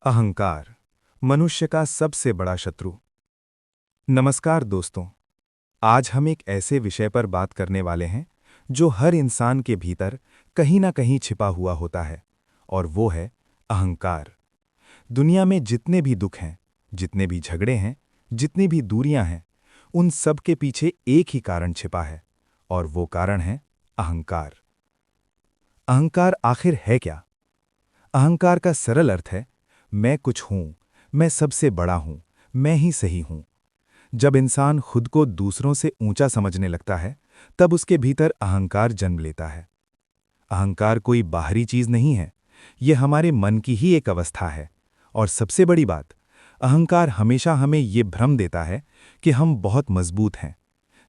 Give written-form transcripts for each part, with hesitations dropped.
अहंकार, मनुष्य का सबसे बड़ा शत्रु। नमस्कार दोस्तों, आज हम एक ऐसे विषय पर बात करने वाले हैं जो हर इंसान के भीतर कहीं ना कहीं छिपा हुआ होता है, और वो है अहंकार। दुनिया में जितने भी दुख हैं, जितने भी झगड़े हैं, जितनी भी दूरियां हैं, उन सब के पीछे एक ही कारण छिपा है, और वो कारण है अहंकार। अहंकार आखिर है क्या? अहंकार का सरल अर्थ है, मैं कुछ हूं, मैं सबसे बड़ा हूं, मैं ही सही हूं। जब इंसान खुद को दूसरों से ऊंचा समझने लगता है, तब उसके भीतर अहंकार जन्म लेता है। अहंकार कोई बाहरी चीज नहीं है, यह हमारे मन की ही एक अवस्था है। और सबसे बड़ी बात, अहंकार हमेशा हमें यह भ्रम देता है कि हम बहुत मजबूत हैं,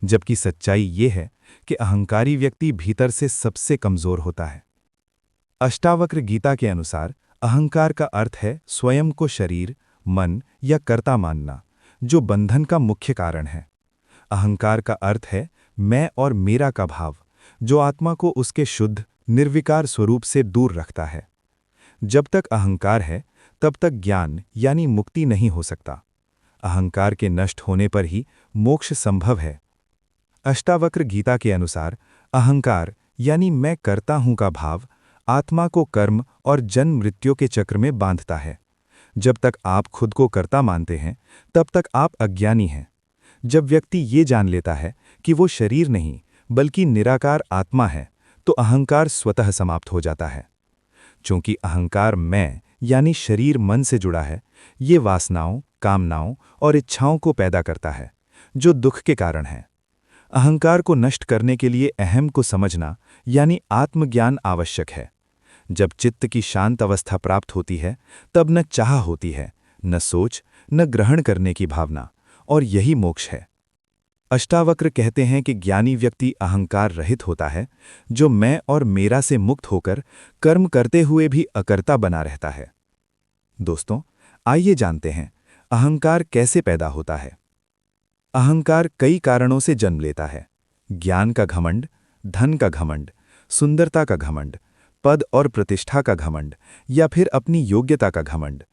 जबकि सच्चाई ये है कि अहंकारी व्यक्ति भीतर से सबसे कमजोर होता है। अष्टावक्र गीता के अनुसार अहंकार का अर्थ है स्वयं को शरीर, मन या कर्ता मानना, जो बंधन का मुख्य कारण है। अहंकार का अर्थ है मैं और मेरा का भाव, जो आत्मा को उसके शुद्ध, निर्विकार स्वरूप से दूर रखता है। जब तक अहंकार है, तब तक ज्ञान यानी मुक्ति नहीं हो सकता। अहंकार के नष्ट होने पर ही मोक्ष संभव है। अष्टावक्र गीता के अनुसार अहंकार यानी मैं करता हूं का भाव आत्मा को कर्म और जन्म मृत्यु के चक्र में बांधता है। जब तक आप खुद को कर्ता मानते हैं, तब तक आप अज्ञानी हैं। जब व्यक्ति ये जान लेता है कि वो शरीर नहीं बल्कि निराकार आत्मा है, तो अहंकार स्वतः समाप्त हो जाता है। चूंकि अहंकार मैं यानी शरीर मन से जुड़ा है, ये वासनाओं, कामनाओं और इच्छाओं को पैदा करता है, जो दुख के कारण है। अहंकार को नष्ट करने के लिए अहम को समझना यानी आत्मज्ञान आवश्यक है। जब चित्त की शांत अवस्था प्राप्त होती है, तब न चाह होती है, न सोच, न ग्रहण करने की भावना, और यही मोक्ष है। अष्टावक्र कहते हैं कि ज्ञानी व्यक्ति अहंकार रहित होता है, जो मैं और मेरा से मुक्त होकर कर्म करते हुए भी अकर्ता बना रहता है। दोस्तों, आइए जानते हैं अहंकार कैसे पैदा होता है। अहंकार कई कारणों से जन्म लेता है। ज्ञान का घमंड, धन का घमंड, सुंदरता का घमंड, पद और प्रतिष्ठा का घमंड, या फिर अपनी योग्यता का घमंड।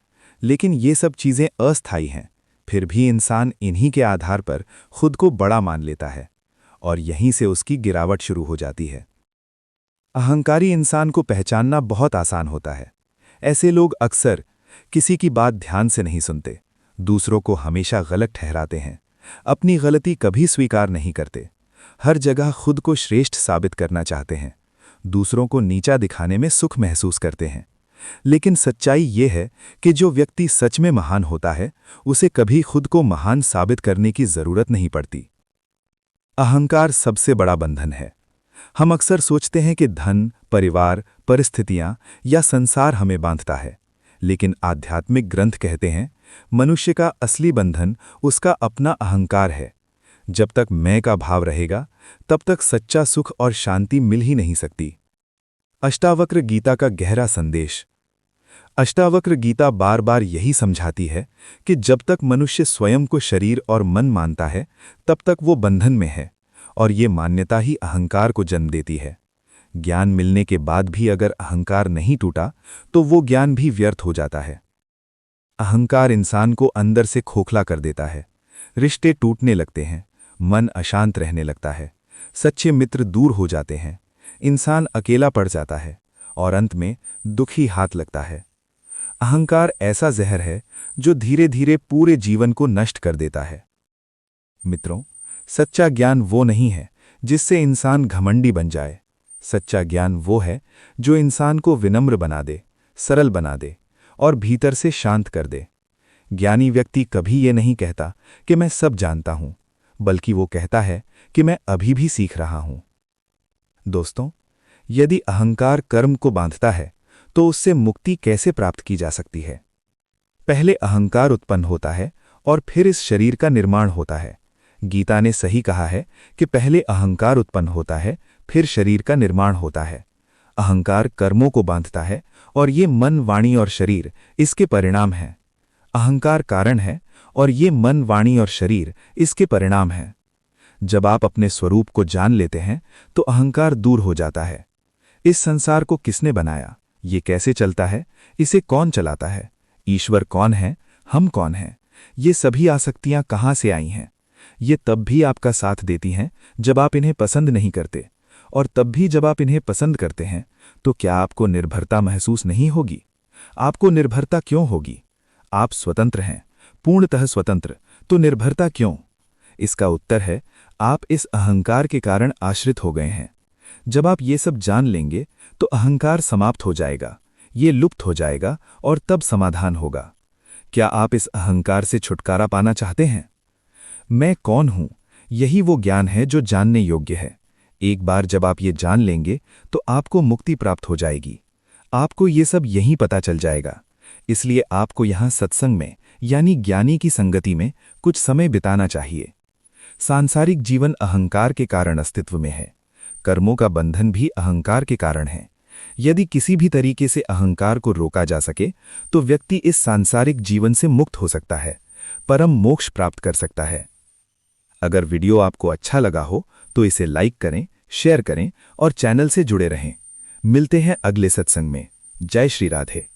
लेकिन ये सब चीजें अस्थायी हैं, फिर भी इंसान इन्हीं के आधार पर खुद को बड़ा मान लेता है, और यहीं से उसकी गिरावट शुरू हो जाती है। अहंकारी इंसान को पहचानना बहुत आसान होता है। ऐसे लोग अक्सर किसी की बात ध्यान से नहीं सुनते, दूसरों को हमेशा गलत ठहराते हैं, अपनी गलती कभी स्वीकार नहीं करते, हर जगह खुद को श्रेष्ठ साबित करना चाहते हैं, दूसरों को नीचा दिखाने में सुख महसूस करते हैं। लेकिन सच्चाई ये है कि जो व्यक्ति सच में महान होता है, उसे कभी खुद को महान साबित करने की जरूरत नहीं पड़ती। अहंकार सबसे बड़ा बंधन है। हम अक्सर सोचते हैं कि धन, परिवार, परिस्थितियां या संसार हमें बांधता है, लेकिन आध्यात्मिक ग्रंथ कहते हैं मनुष्य का असली बंधन उसका अपना अहंकार है। जब तक मैं का भाव रहेगा, तब तक सच्चा सुख और शांति मिल ही नहीं सकती। अष्टावक्र गीता का गहरा संदेश। अष्टावक्र गीता बार बार यही समझाती है कि जब तक मनुष्य स्वयं को शरीर और मन मानता है, तब तक वो बंधन में है, और ये मान्यता ही अहंकार को जन्म देती है। ज्ञान मिलने के बाद भी अगर अहंकार नहीं टूटा, तो वो ज्ञान भी व्यर्थ हो जाता है। अहंकार इंसान को अंदर से खोखला कर देता है, रिश्ते टूटने लगते हैं, मन अशांत रहने लगता है, सच्चे मित्र दूर हो जाते हैं, इंसान अकेला पड़ जाता है, और अंत में दुखी हाथ लगता है। अहंकार ऐसा जहर है जो धीरे धीरे पूरे जीवन को नष्ट कर देता है। मित्रों, सच्चा ज्ञान वो नहीं है जिससे इंसान घमंडी बन जाए। सच्चा ज्ञान वो है जो इंसान को विनम्र बना दे, सरल बना दे और भीतर से शांत कर दे। ज्ञानी व्यक्ति कभी ये नहीं कहता कि मैं सब जानता हूं, बल्कि वो कहता है कि मैं अभी भी सीख रहा हूं। दोस्तों, यदि अहंकार कर्म को बांधता है, तो उससे मुक्ति कैसे प्राप्त की जा सकती है? पहले अहंकार उत्पन्न होता है और फिर इस शरीर का निर्माण होता है। गीता ने सही कहा है कि पहले अहंकार उत्पन्न होता है, फिर शरीर का निर्माण होता है। अहंकार कर्मों को बांधता है, और ये मन, वाणी और शरीर इसके परिणाम हैं। अहंकार कारण है, और ये मन, वाणी और शरीर इसके परिणाम हैं। जब आप अपने स्वरूप को जान लेते हैं, तो अहंकार दूर हो जाता है। इस संसार को किसने बनाया, ये कैसे चलता है, इसे कौन चलाता है, ईश्वर कौन है, हम कौन हैं, ये सभी आसक्तियां कहाँ से आई हैं? ये तब भी आपका साथ देती हैं जब आप इन्हें पसंद नहीं करते, और तब भी जब आप इन्हें पसंद करते हैं तो क्या आपको निर्भरता महसूस नहीं होगी? आपको निर्भरता क्यों होगी? आप स्वतंत्र हैं, पूर्णतः स्वतंत्र, तो निर्भरता क्यों? इसका उत्तर है, आप इस अहंकार के कारण आश्रित हो गए हैं। जब आप ये सब जान लेंगे तो अहंकार समाप्त हो जाएगा, ये लुप्त हो जाएगा और तब समाधान होगा। क्या आप इस अहंकार से छुटकारा पाना चाहते हैं? मैं कौन हूं, यही वो ज्ञान है जो जानने योग्य है। एक बार जब आप ये जान लेंगे तो आपको मुक्ति प्राप्त हो जाएगी। आपको ये सब यहीं पता चल जाएगा। इसलिए आपको यहाँ सत्संग में यानी ज्ञानी की संगति में कुछ समय बिताना चाहिए। सांसारिक जीवन अहंकार के कारण अस्तित्व में है। कर्मों का बंधन भी अहंकार के कारण है। यदि किसी भी तरीके से अहंकार को रोका जा सके तो व्यक्ति इस सांसारिक जीवन से मुक्त हो सकता है, परम मोक्ष प्राप्त कर सकता है। अगर वीडियो आपको अच्छा लगा हो तो इसे लाइक करें, शेयर करें और चैनल से जुड़े रहें। मिलते हैं अगले सत्संग में। जय श्री राधे।